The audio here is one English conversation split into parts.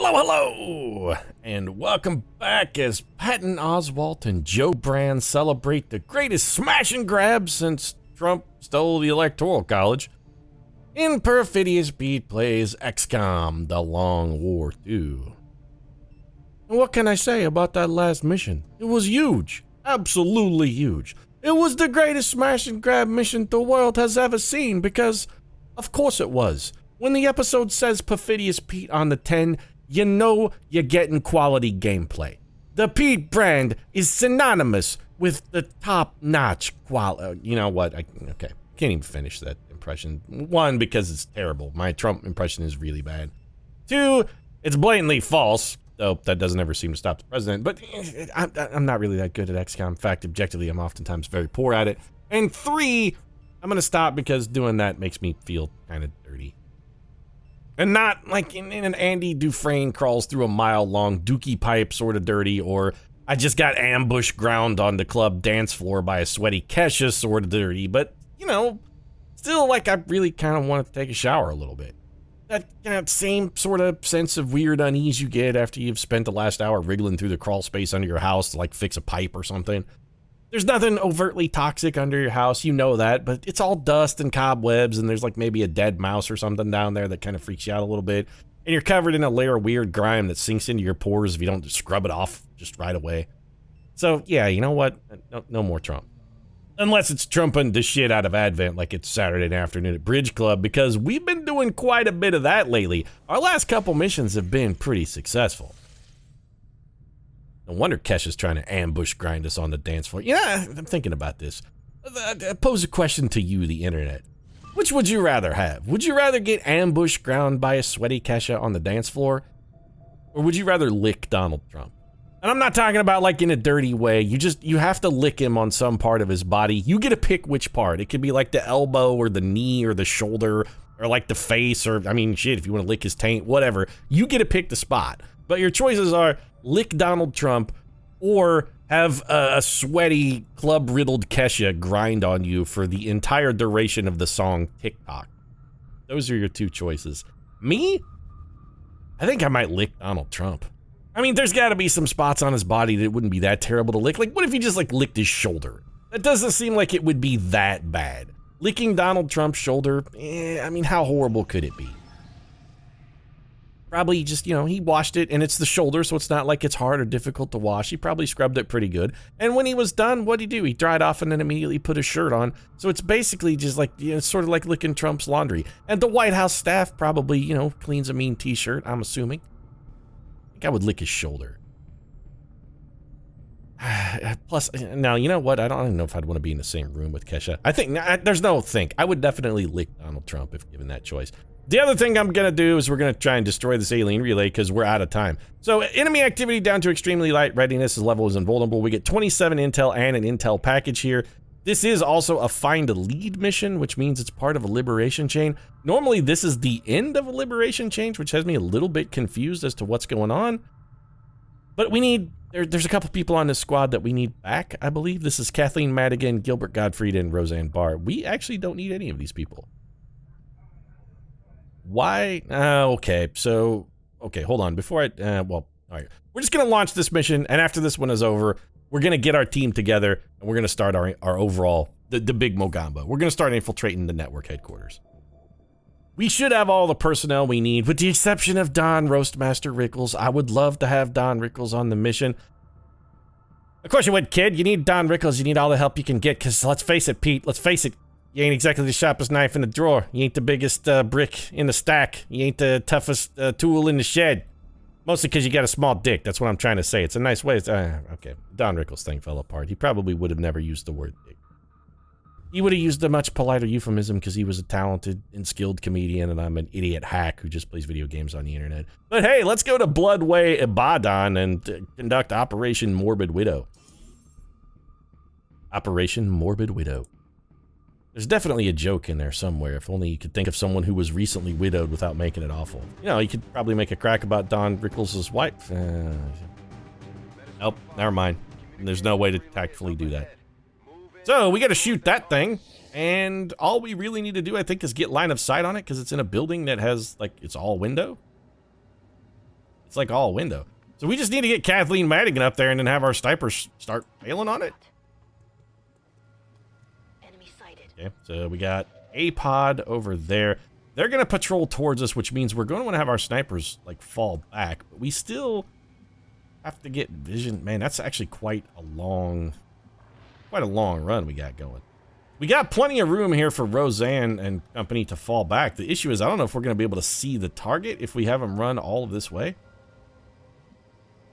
Hello, and welcome back as Patton Oswalt and Joe Brand celebrate the greatest smash and grab since Trump stole the Electoral College. In Perfidious, Pete plays XCOM, The Long War 2. What can I say about that last mission? It was huge, absolutely huge. It was the greatest smash and grab mission the world has ever seen because, of course it was. When the episode says Perfidious Pete on the 10, you know you're getting quality gameplay. The Pete brand is synonymous with the top-notch quality. You know what? Okay, can't even finish that impression. One, because it's terrible. My Trump impression is really bad. Two, it's blatantly false, though that doesn't ever seem to stop the president. But I'm not really that good at XCOM. In fact, objectively, I'm oftentimes very poor at it. And three, I'm gonna stop because doing that makes me feel kind of dirty. And not like in an Andy Dufresne crawls through a mile-long dookie pipe sort of dirty, or I just got ambush ground on the club dance floor by a sweaty Kesha sort of dirty, but, you know, still like I really kind of want to take a shower a little bit. That same sort of sense of weird unease you get after you've spent the last hour wriggling through the crawl space under your house to like fix a pipe or something. There's nothing overtly toxic under your house, you know that, but it's all dust and cobwebs, and there's like maybe a dead mouse or something down there that kind of freaks you out a little bit. And you're covered in a layer of weird grime that sinks into your pores if you don't just scrub it off just right away. So yeah, you know what? No more Trump. Unless it's trumping the shit out of Advent like it's Saturday afternoon at Bridge Club, because we've been doing quite a bit of that lately. Our last couple missions have been pretty successful. No wonder Kesha's trying to ambush grind us on the dance floor. Yeah, I'm thinking about this. I pose a question to you, the internet. Which would you rather have? Would you rather get ambush ground by a sweaty Kesha on the dance floor? Or would you rather lick Donald Trump? And I'm not talking about like in a dirty way. You have to lick him on some part of his body. You get to pick which part. It could be like the elbow or the knee or the shoulder or like the face or, I mean, shit, if you want to lick his taint, whatever. You get to pick the spot. But your choices are lick Donald Trump or have a sweaty, club-riddled Kesha grind on you for the entire duration of the song TikTok. Those are your two choices. Me? I think I might lick Donald Trump. I mean, there's gotta be some spots on his body that wouldn't be that terrible to lick. Like, what if you just, like, licked his shoulder? That doesn't seem like it would be that bad. Licking Donald Trump's shoulder, I mean, how horrible could it be? Probably just, you know, he washed it and it's the shoulder, so it's not like it's hard or difficult to wash. He probably scrubbed it pretty good. And when he was done, what'd he do? He dried off and then immediately put his shirt on. So it's basically just like, you know, sort of like licking Trump's laundry. And the White House staff probably, you know, cleans a mean t-shirt, I'm assuming. I think I would lick his shoulder. Plus, now, you know what? I don't know if I'd want to be in the same room with Kesha. I think, there's no think. I would definitely lick Donald Trump if given that choice. The other thing I'm gonna do is we're gonna try and destroy this alien relay because we're out of time. So enemy activity down to extremely light readiness. His level is invulnerable. We get 27 intel and an intel package here. This is also a find a lead mission, which means it's part of a liberation chain. Normally this is the end of a liberation chain, which has me a little bit confused as to what's going on. But we need, there's a couple people on this squad that we need back, I believe. This is Kathleen Madigan, Gilbert Gottfried, and Roseanne Barr. We actually don't need any of these people. Why? Okay, so, okay, hold on. Before well, all right. We're just gonna launch this mission, and after this one is over, we're gonna get our team together, and we're gonna start our overall, the big Mogamba. We're gonna start infiltrating the network headquarters. We should have all the personnel we need, with the exception of Don Roastmaster Rickles. I would love to have Don Rickles on the mission. Of course you would, kid. You need Don Rickles. You need all the help you can get, because let's face it, Pete, let's face it. You ain't exactly the sharpest knife in the drawer. You ain't the biggest brick in the stack. You ain't the toughest tool in the shed. Mostly because you got a small dick. That's what I'm trying to say. It's a nice way. Okay, Don Rickles thing fell apart. He probably would have never used the word dick. He would have used a much politer euphemism because he was a talented and skilled comedian, and I'm an idiot hack who just plays video games on the internet. But hey, let's go to Bloodway Ibadan and conduct Operation Morbid Widow. Operation Morbid Widow. There's definitely a joke in there somewhere, if only you could think of someone who was recently widowed without making it awful. You know, you could probably make a crack about Don Rickles' wife. Nope, never mind. There's no way to tactfully do that. So, we gotta shoot that thing, and all we really need to do, I think, is get line of sight on it, because it's in a building that has, like, it's all window. It's like all window. So we just need to get Kathleen Madigan up there and then have our snipers start failing on it. Enemy sighted. Okay, so we got a pod over there. They're going to patrol towards us, which means we're going to want to have our snipers, like, fall back. But we still have to get vision. Man, that's actually quite a long run we got going. We got plenty of room here for Roseanne and company to fall back. The issue is I don't know if we're going to be able to see the target if we have them run all of this way.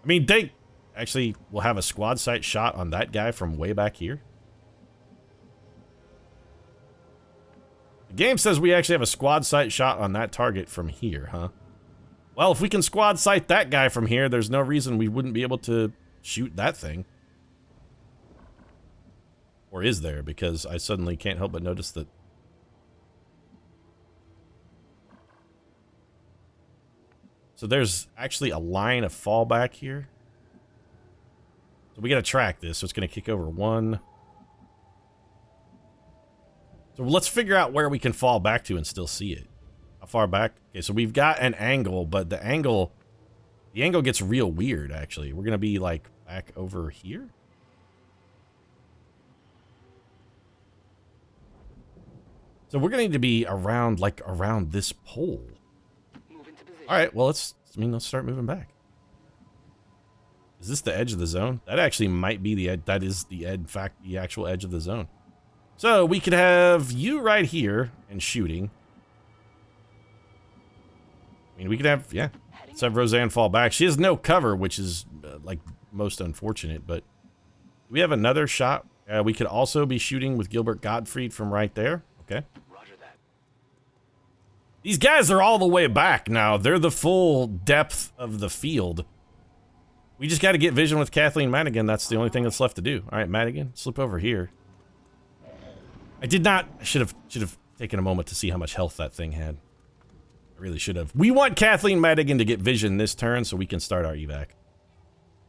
I mean, they actually will have a squad sight shot on that guy from way back here. The game says we actually have a squad sight shot on that target from here, huh? Well, if we can squad sight that guy from here, there's no reason we wouldn't be able to shoot that thing. Or is there? Because I suddenly can't help but notice that. So there's actually a line of fallback here. So we got to track this. So it's going to kick over one. So let's figure out where we can fall back to and still see it. How far back? Okay, so we've got an angle, but the angle gets real weird, actually. We're going to be, like, back over here? So we're going to need to be around, like, around this pole. All right, well, let's start moving back. Is this the edge of the zone? That actually might be the edge. That is the, in fact, the actual edge of the zone. So we could have you right here and shooting. I mean, we could have, yeah, let's have Roseanne fall back. She has no cover, which is, like, most unfortunate, but we have another shot. We could also be shooting with Gilbert Gottfried from right there. Okay. Roger that. These guys are all the way back now. They're the full depth of the field. We just got to get vision with Kathleen Madigan. That's the only thing that's left to do. All right, Madigan, slip over here. I did not. I should have taken a moment to see how much health that thing had. I really should have. We want Kathleen Madigan to get vision this turn so we can start our evac.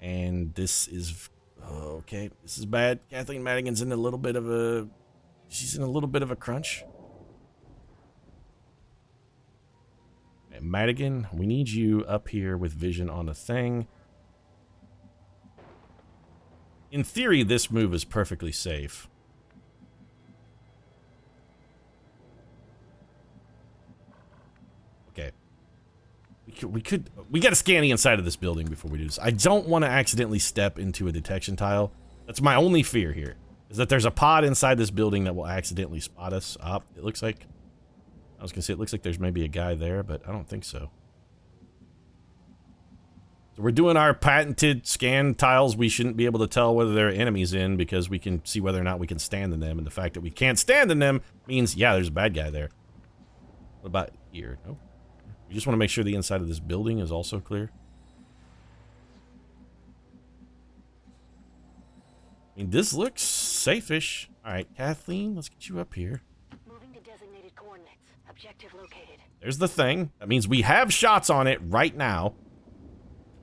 And this is okay. This is bad. Kathleen Madigan's in a little bit of a. She's in a little bit of a crunch. And Madigan, we need you up here with vision on the thing. In theory, this move is perfectly safe. Okay. We gotta scan the inside of this building before we do this. I don't want to accidentally step into a detection tile. That's my only fear here, is that there's a pod inside this building that will accidentally spot us up. It looks like, I was gonna say, it looks like there's maybe a guy there, but I don't think so. So we're doing our patented scan tiles. We shouldn't be able to tell whether there are enemies in because we can see whether or not we can stand in them. And the fact that we can't stand in them means, yeah, there's a bad guy there. What about here? No. We just want to make sure the inside of this building is also clear. I mean, this looks safe-ish. All right, Kathleen, let's get you up here. Moving to designated coordinates. Objective located. There's the thing. That means we have shots on it right now.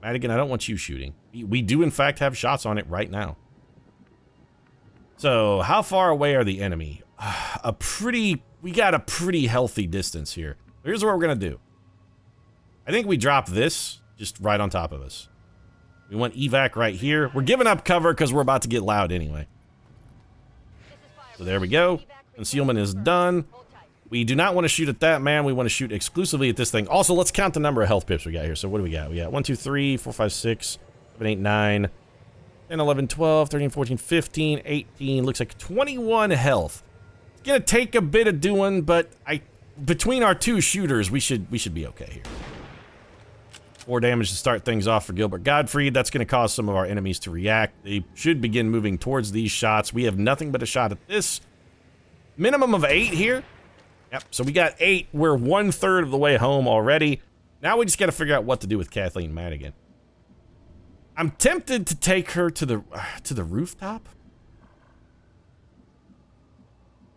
Madigan, I don't want you shooting. We do, in fact, have shots on it right now. So, how far away are the enemy? We got a pretty healthy distance here. Here's what we're going to do. I think we drop this just right on top of us. We want evac right here. We're giving up cover because we're about to get loud anyway. So there we go. Concealment is done. We do not want to shoot at that man. We want to shoot exclusively at this thing. Also, let's count the number of health pips we got here. So what do we got? We got 1, 2, 3, 4, 5, 6, 7, 8, 9, 10, 11, 12, 13, 14, 15, 18. Looks like 21 health. It's going to take a bit of doing, but between our two shooters, we should be okay here. 4 damage to start things off for Gilbert Gottfried. That's going to cause some of our enemies to react. They should begin moving towards these shots. We have nothing but a shot at this. Minimum of 8 here. Yep, so we got 8. We're 1/3 of the way home already. Now we just got to figure out what to do with Kathleen Madigan. I'm tempted to take her to the rooftop.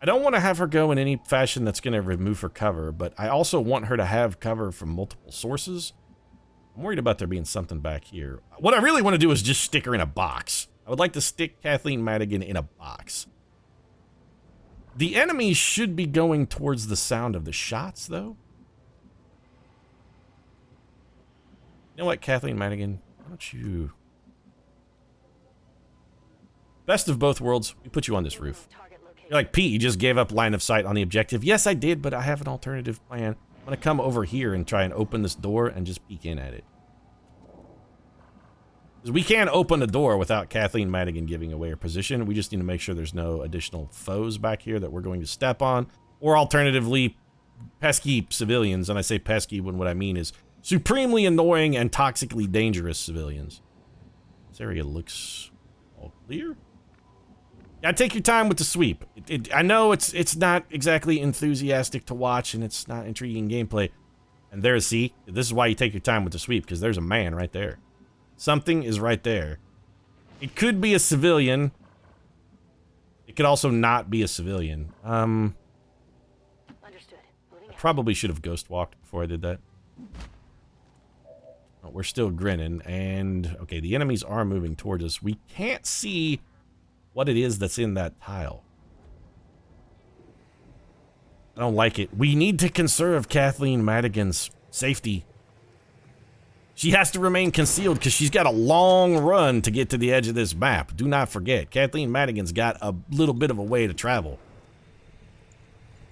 I don't want to have her go in any fashion that's going to remove her cover, but I also want her to have cover from multiple sources. I'm worried about there being something back here. What I really want to do is just stick her in a box. I would like to stick Kathleen Madigan in a box. The enemies should be going towards the sound of the shots, though. You know what, Kathleen Madigan? Why don't you... Best of both worlds, we put you on this roof. You're like, Pete, you just gave up line of sight on the objective. Yes, I did, but I have an alternative plan. I'm going to come over here and try and open this door and just peek in at it. Because we can't open the door without Kathleen Madigan giving away her position. We just need to make sure there's no additional foes back here that we're going to step on. Or alternatively, pesky civilians. And I say pesky when what I mean is supremely annoying and toxically dangerous civilians. This area looks all clear. Gotta take your time with the sweep. I know it's not exactly enthusiastic to watch and it's not intriguing gameplay. And there's, see, this is why you take your time with the sweep, because there's a man right there. Something is right there. It could be a civilian. It could also not be a civilian. Understood. I probably should have ghost walked before I did that. Oh, we're still grinning, and okay, the enemies are moving towards us. We can't see what it is that's in that tile. I don't like it. We need to conserve Kathleen Madigan's safety. She has to remain concealed because she's got a long run to get to the edge of this map. Do not forget, Kathleen Madigan's got a little bit of a way to travel.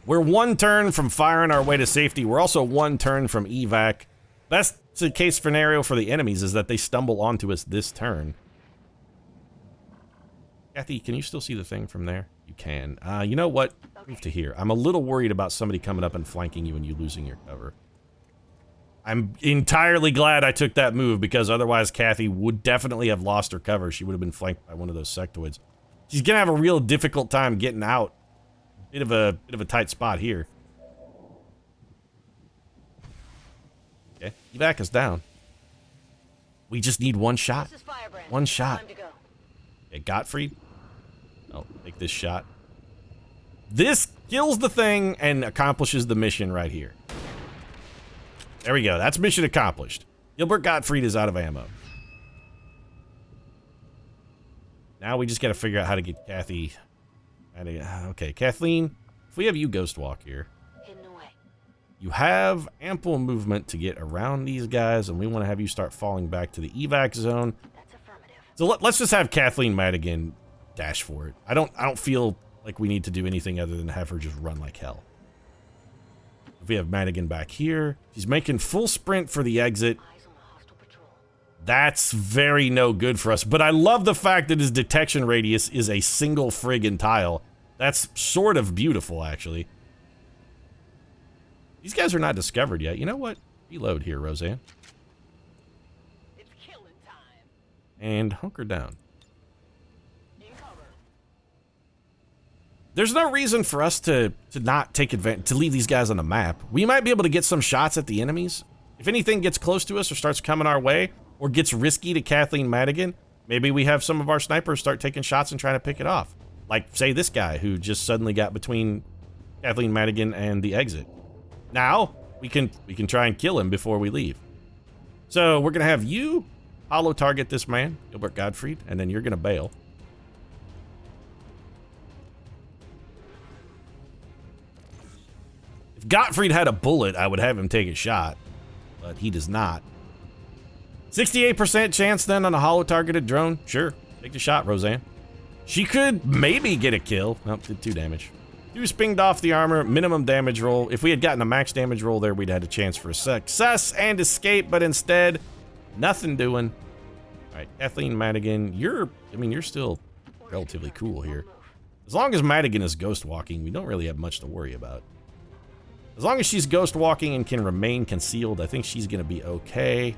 We're one turn from firing our way to safety. We're also one turn from evac. Best case scenario for the enemies is that they stumble onto us this turn. Kathy, can you still see the thing from there? You can. You know what? Move to here. I'm a little worried about somebody coming up and flanking you and you losing your cover. I'm entirely glad I took that move because otherwise Kathy would definitely have lost her cover. She would have been flanked by one of those sectoids. She's gonna have a real difficult time getting out. Bit of a tight spot here. Okay, evac is down. We just need one shot. One shot. Okay, Gottfried. Oh, take this shot. This kills the thing and accomplishes the mission right here. There we go. That's mission accomplished. Gilbert Gottfried is out of ammo. Now we just got to figure out how to get Kathy. Okay, Kathleen, if we have you ghost walk here. You have ample movement to get around these guys, and we want to have you start falling back to the evac zone. So let's just have Kathleen Madigan dash for it. I don't feel like we need to do anything other than have her just run like hell. If we have Madigan back here, she's making full sprint for the exit. That's very no good for us. But I love the fact that his detection radius is a single friggin' tile. That's sort of beautiful, actually. These guys are not discovered yet. You know what? Reload here, Roseanne. It's killing time. And hunker down. There's no reason for us to not take advantage, to leave these guys on the map. We might be able to get some shots at the enemies. If anything gets close to us or starts coming our way, or gets risky to Kathleen Madigan, maybe we have some of our snipers start taking shots and trying to pick it off. Like, say, this guy who just suddenly got between Kathleen Madigan and the exit. Now, we can try and kill him before we leave. So, we're going to have you hollow target this man, Gilbert Gottfried, and then you're going to bail. If Gottfried had a bullet, I would have him take a shot, but he does not. 68% chance then on a hollow-targeted drone? Sure, take the shot, Roseanne. She could maybe get a kill. Nope, did 2 damage. 2 spinged off the armor, minimum damage roll. If we had gotten a max damage roll there, we'd had a chance for a success and escape, but instead, nothing doing. All right, Kathleen Madigan, you're still relatively cool here. As long as Madigan is ghost walking, we don't really have much to worry about. As long as she's ghost walking and can remain concealed, I think she's gonna be okay.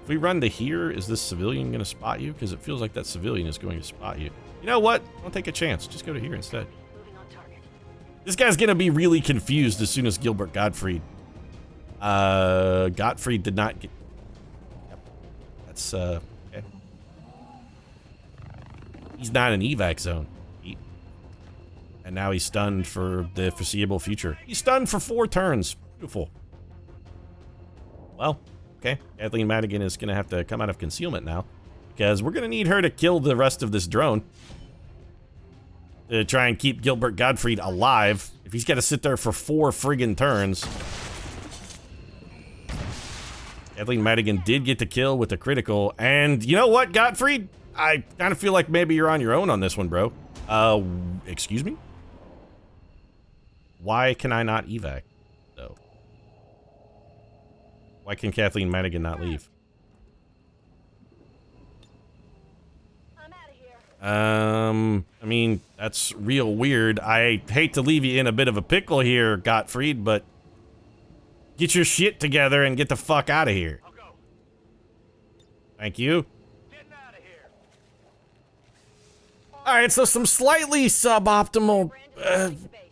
If we run to here, is this civilian gonna spot you? Because it feels like that civilian is going to spot you. You know what? Don't take a chance. Just go to here instead. This guy's gonna be really confused as soon as Gilbert Gottfried. Gottfried did not get... Yep. That's, okay. He's not in evac zone. And now he's stunned for the foreseeable future. He's stunned for 4 turns. Beautiful. Well, okay. Kathleen Madigan is going to have to come out of concealment now, because we're going to need her to kill the rest of this drone to try and keep Gilbert Gottfried alive. If he's got to sit there for 4 friggin' turns. Kathleen Madigan did get the kill with the critical. And you know what, Gottfried? I kind of feel like maybe you're on your own on this one, bro. Excuse me? Why can I not evac, though? Why can Kathleen Madigan not leave? I mean, that's real weird. I hate to leave you in a bit of a pickle here, Gottfried, but get your shit together and get the fuck out of here. I'll go. Thank you. Getting out of here. Alright, so some slightly suboptimal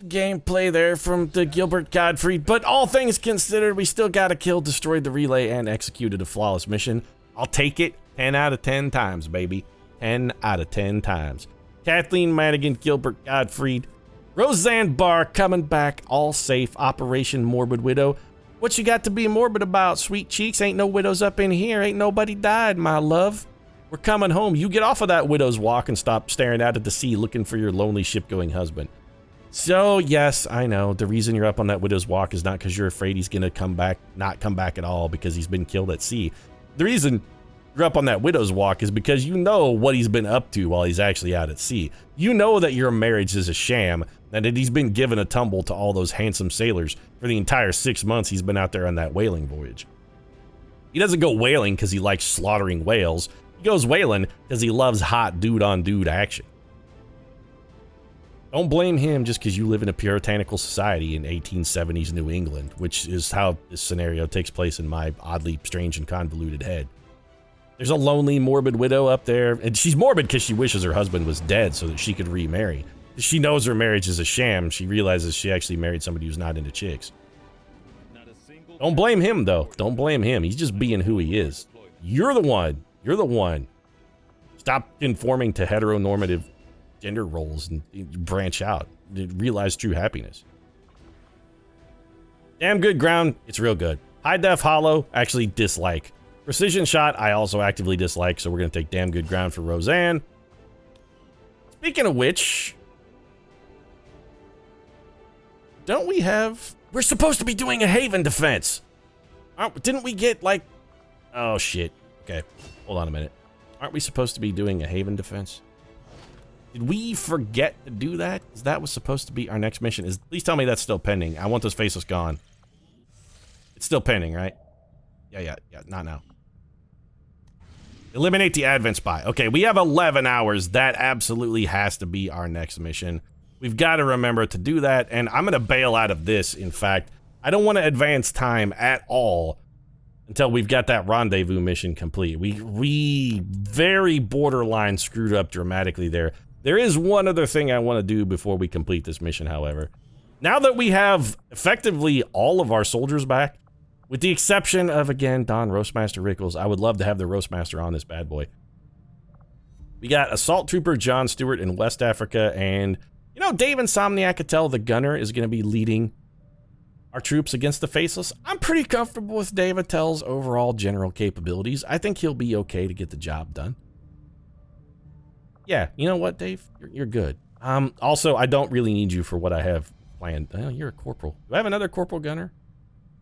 gameplay there from the Gilbert Gottfried, but all things considered, we still got a kill, destroyed the relay, and executed a flawless mission. I'll take it 10 out of 10 times, baby. 10 out of 10 times. Kathleen Madigan, Gilbert Gottfried, Roseanne Barr coming back, all safe. Operation Morbid Widow. What you got to be morbid about, sweet cheeks? Ain't no widows up in here. Ain't nobody died, my love. We're coming home. You get off of that widow's walk and stop staring out at the sea looking for your lonely ship-going husband. So, yes, I know. The reason you're up on that widow's walk is not because you're afraid he's going to come back, not come back at all because he's been killed at sea. The reason you're up on that widow's walk is because you know what he's been up to while he's actually out at sea. You know that your marriage is a sham, and that he's been given a tumble to all those handsome sailors for the entire 6 months he's been out there on that whaling voyage. He doesn't go whaling because he likes slaughtering whales. He goes whaling because he loves hot dude-on-dude action. Don't blame him just because you live in a puritanical society in 1870s New England, which is how this scenario takes place in my oddly strange and convoluted head. There's a lonely, morbid widow up there, and she's morbid because she wishes her husband was dead so that she could remarry. She knows her marriage is a sham. She realizes she actually married somebody who's not into chicks. Don't blame him, though. Don't blame him. He's just being who he is. You're the one. You're the one. Stop conforming to heteronormative gender roles and branch out. Realize true happiness. Damn good ground. It's real good. High def hollow. Actually dislike. Precision shot, I also actively dislike, so we're going to take damn good ground for Roseanne. Speaking of which, don't we have... We're supposed to be doing a Haven defense. Didn't we get, like... Oh, shit. Okay, hold on a minute. Aren't we supposed to be doing a Haven defense? Did we forget to do that? Is that was supposed to be our next mission? Please tell me that's still pending. I want those faces gone. It's still pending, right? Yeah, not now. Eliminate the Advent Spy. Okay, we have 11 hours. That absolutely has to be our next mission. We've got to remember to do that, and I'm going to bail out of this, in fact. I don't want to advance time at all until we've got that rendezvous mission complete. We very borderline screwed up dramatically there. There is one other thing I want to do before we complete this mission, however. Now that we have effectively all of our soldiers back, with the exception of, again, Don Roastmaster Rickles. I would love to have the Roastmaster on this bad boy. We got Assault Trooper John Stewart in West Africa, and, you know, Dave Insomniac Cattell, the gunner, is going to be leading our troops against the Faceless. I'm pretty comfortable with Dave Attell's overall general capabilities. I think he'll be okay to get the job done. Yeah, you know what, Dave? You're good. Also, I don't really need you for what I have planned. Oh, you're a corporal. Do I have another corporal gunner?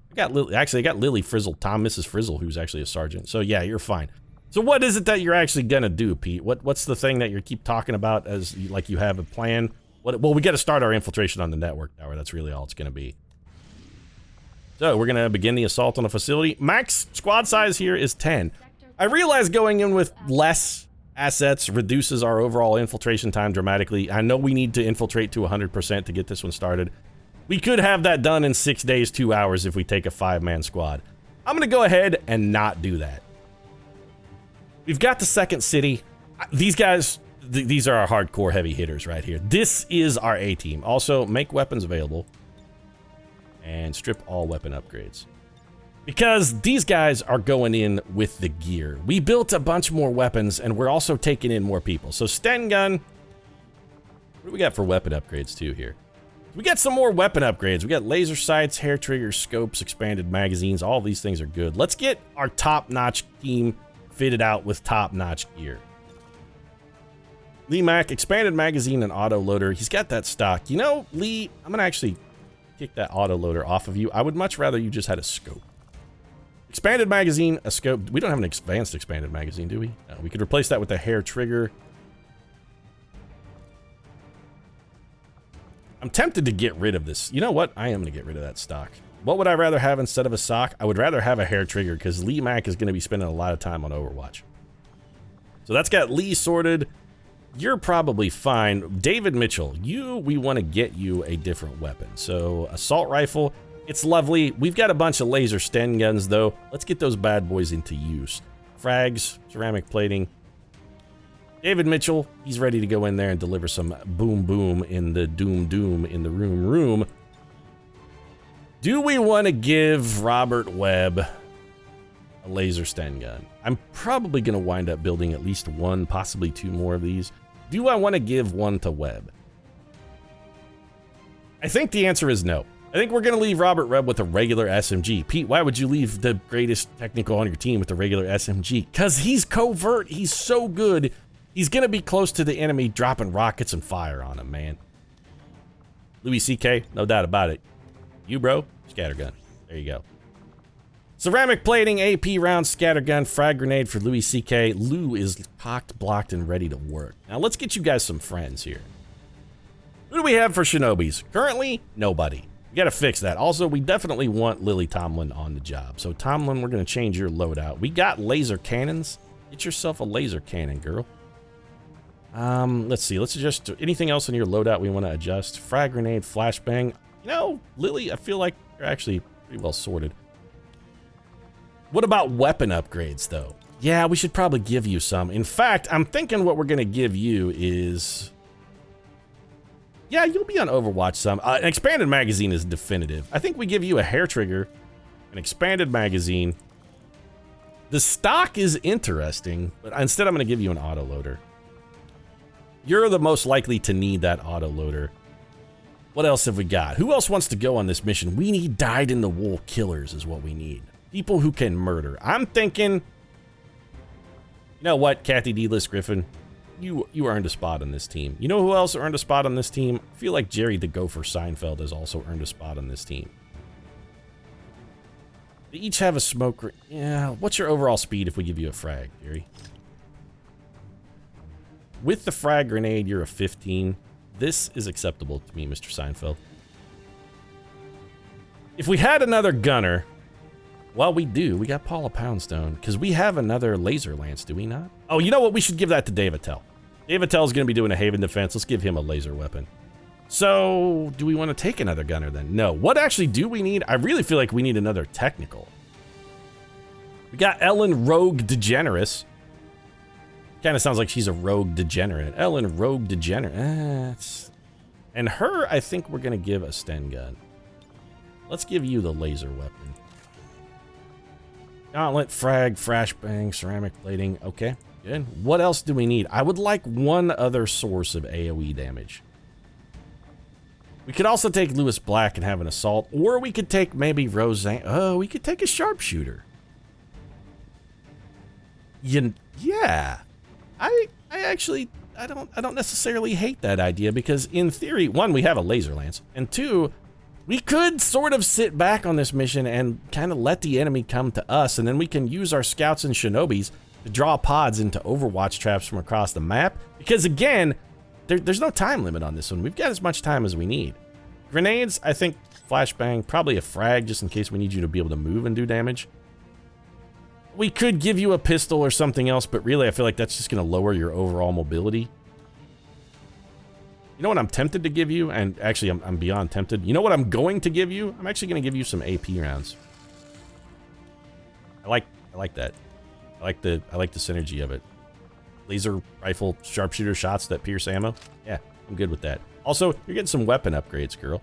I got Lily Frizzle, Mrs. Frizzle, who's actually a sergeant. So yeah, you're fine. So what is it that you're actually gonna do, Pete? What's the thing that you keep talking about as like you have a plan? Well, we got to start our infiltration on the network tower. That's really all it's gonna be. So we're gonna begin the assault on a facility. Max squad size here is 10. I realize going in with less assets reduces our overall infiltration time dramatically. I know we need to infiltrate to 100% to get this one started. We could have that done in 6 days, 2 hours if we take a 5-man squad. I'm going to go ahead and not do that. We've got the second city. These guys, these are our hardcore heavy hitters right here. This is our A-team. Also, make weapons available. And strip all weapon upgrades. Because these guys are going in with the gear. We built a bunch more weapons, and we're also taking in more people. So Sten gun. What do we got for weapon upgrades too here? We got some more weapon upgrades. We got laser sights, hair triggers, scopes, expanded magazines. All these things are good. Let's get our top-notch team fitted out with top-notch gear. Lee Mack, expanded magazine and autoloader. He's got that stock. You know, Lee, I'm going to actually kick that autoloader off of you. I would much rather you just had a scope. Expanded magazine, a scope. We don't have an advanced expanded magazine, do we? No, we could replace that with a hair trigger. I'm tempted to get rid of this. You know what? I am going to get rid of that stock. What would I rather have instead of a sock? I would rather have a hair trigger because Lee Mack is going to be spending a lot of time on Overwatch. So that's got Lee sorted. You're probably fine. David Mitchell, we want to get you a different weapon. So assault rifle, it's lovely. We've got a bunch of laser Sten guns though. Let's get those bad boys into use. Frags, ceramic plating. David Mitchell, he's ready to go in there and deliver some boom boom in the doom in the room. Do we want to give Robert Webb a laser Sten gun? I'm probably going to wind up building at least one, possibly two more of these. Do I want to give one to Webb? I think the answer is no. I think we're going to leave Robert Webb with a regular SMG. Pete, why would you leave the greatest technical on your team with a regular SMG? Because he's covert. He's so good. He's going to be close to the enemy, dropping rockets and fire on him, man. Louis C.K., no doubt about it. You, bro, scattergun. There you go. Ceramic plating, AP round, scattergun, frag grenade for Louis C.K. Lou is cocked, blocked, and ready to work. Now, let's get you guys some friends here. Who do we have for Shinobis? Currently, nobody. We got to fix that. Also, we definitely want Lily Tomlin on the job. So, Tomlin, we're going to change your loadout. We got laser cannons. Get yourself a laser cannon, girl. Let's see. Let's adjust anything else in your loadout we want to adjust. Frag grenade, flashbang. You know, Lily, I feel like you're actually pretty well sorted. What about weapon upgrades, though? Yeah, we should probably give you some. In fact, I'm thinking what we're going to give you is... Yeah, you'll be on Overwatch some. An expanded magazine is definitive. I think we give you a hair trigger, an expanded magazine. The stock is interesting, but instead I'm going to give you an autoloader. You're the most likely to need that autoloader. What else have we got? Who else wants to go on this mission? We need dyed-in-the-wool killers is what we need. People who can murder. I'm thinking... You know what, Kathy D-List Griffin? You earned a spot on this team. You know who else earned a spot on this team? I feel like Jerry the Gopher Seinfeld has also earned a spot on this team. They each have a smoke... Yeah, what's your overall speed if we give you a frag, Jerry? With the frag grenade, you're a 15. This is acceptable to me, Mr. Seinfeld. If we had another gunner... Well, we do. We got Paula Poundstone. Because we have another laser lance, do we not? Oh, you know what? We should give that to Dave Attell. Dave Attell is going to be doing a Haven defense. Let's give him a laser weapon. So, do we want to take another gunner then? No. What actually do we need? I really feel like we need another technical. We got Ellen Rogue DeGeneres. Kind of sounds like she's a rogue degenerate. Ellen Rogue Degenerate. And her, I think we're going to give a Sten gun. Let's give you the laser weapon. Gauntlet, frag, flashbang, ceramic plating. Okay, good. What else do we need? I would like one other source of AoE damage. We could also take Lewis Black and have an assault, or we could take maybe Roseanne. Oh, we could take a sharpshooter. Yeah. I actually don't necessarily hate that idea because in theory, one, we have a laser lance, and two, we could sort of sit back on this mission and kind of let the enemy come to us, and then we can use our scouts and shinobis to draw pods into Overwatch traps from across the map. Because again, there's no time limit on this one. We've got as much time as we need. Grenades, I think flashbang, probably a frag just in case we need you to be able to move and do damage. We could give you a pistol or something else, but really I feel like that's just going to lower your overall mobility. You know what I'm tempted to give you? And actually, I'm beyond tempted. You know what I'm going to give you? I'm actually going to give you some AP rounds. I like that. I like the synergy of it. Laser rifle sharpshooter shots that pierce ammo. Yeah, I'm good with that. Also, you're getting some weapon upgrades, girl.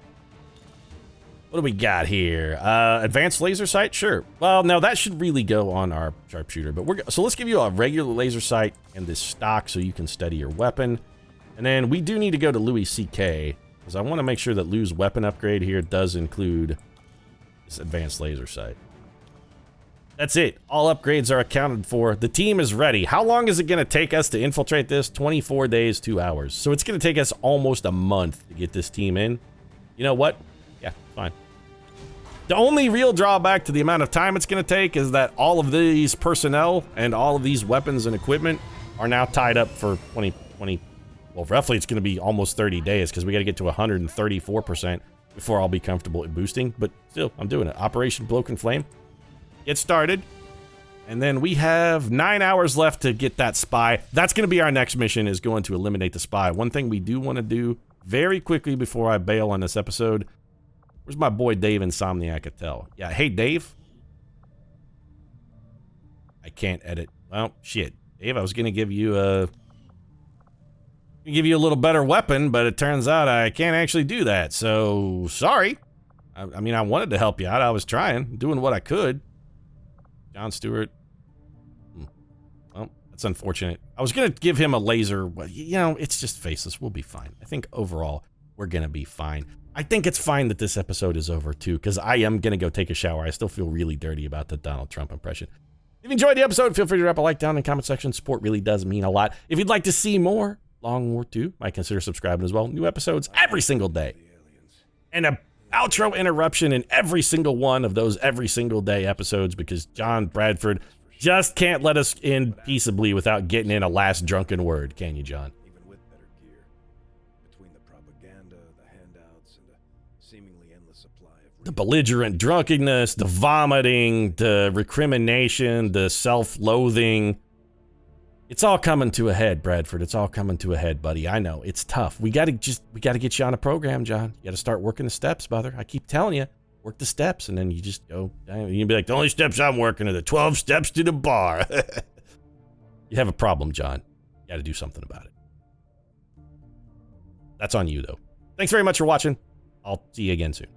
What do we got here? Advanced laser sight? Sure. Well, no, that should really go on our sharpshooter. But so let's give you a regular laser sight and this stock so you can steady your weapon. And then we do need to go to Louis C.K. because I want to make sure that Lou's weapon upgrade here does include this advanced laser sight. That's it. All upgrades are accounted for. The team is ready. How long is it going to take us to infiltrate this? 24 days, 2 hours. So it's going to take us almost a month to get this team in. You know what? Yeah, fine. The only real drawback to the amount of time it's going to take is that all of these personnel and all of these weapons and equipment are now tied up for 2020. Well, roughly it's going to be almost 30 days because we got to get to 134% before I'll be comfortable at boosting. But still, I'm doing it. Operation Broken Flame. Get started. And then we have 9 hours left to get that spy. That's going to be our next mission, is going to eliminate the spy. One thing we do want to do very quickly before I bail on this episode. Where's my boy Dave Insomniac at Tell? Yeah, hey Dave. I can't edit. Well, shit. Dave, I was going to give you a little better weapon, but it turns out I can't actually do that. So, sorry. I mean, I wanted to help you out. I was trying, doing what I could. John Stewart. Well, that's unfortunate. I was going to give him a laser, but, you know, it's just faceless. We'll be fine. I think overall, we're going to be fine. I think it's fine that this episode is over, too, because I am going to go take a shower. I still feel really dirty about the Donald Trump impression. If you enjoyed the episode, feel free to drop a like down in the comment section. Support really does mean a lot. If you'd like to see more Long War 2, might consider subscribing as well. New episodes every single day. And a outro interruption in every single one of those every single day episodes, because John Bradford just can't let us in peaceably without getting in a last drunken word, can you, John? Even with better gear, between the propaganda, the handouts, and a seemingly endless supply of The belligerent drunkenness, the vomiting, the recrimination, the self-loathing. It's all coming to a head, Bradford. It's all coming to a head, buddy. I know. It's tough. We gotta get you on a program, John. You gotta start working the steps, brother. I keep telling you, work the steps, and then you just go, you'll be like, the only steps I'm working are the 12 steps to the bar. You have a problem, John. You gotta do something about it. That's on you, though. Thanks very much for watching. I'll see you again soon.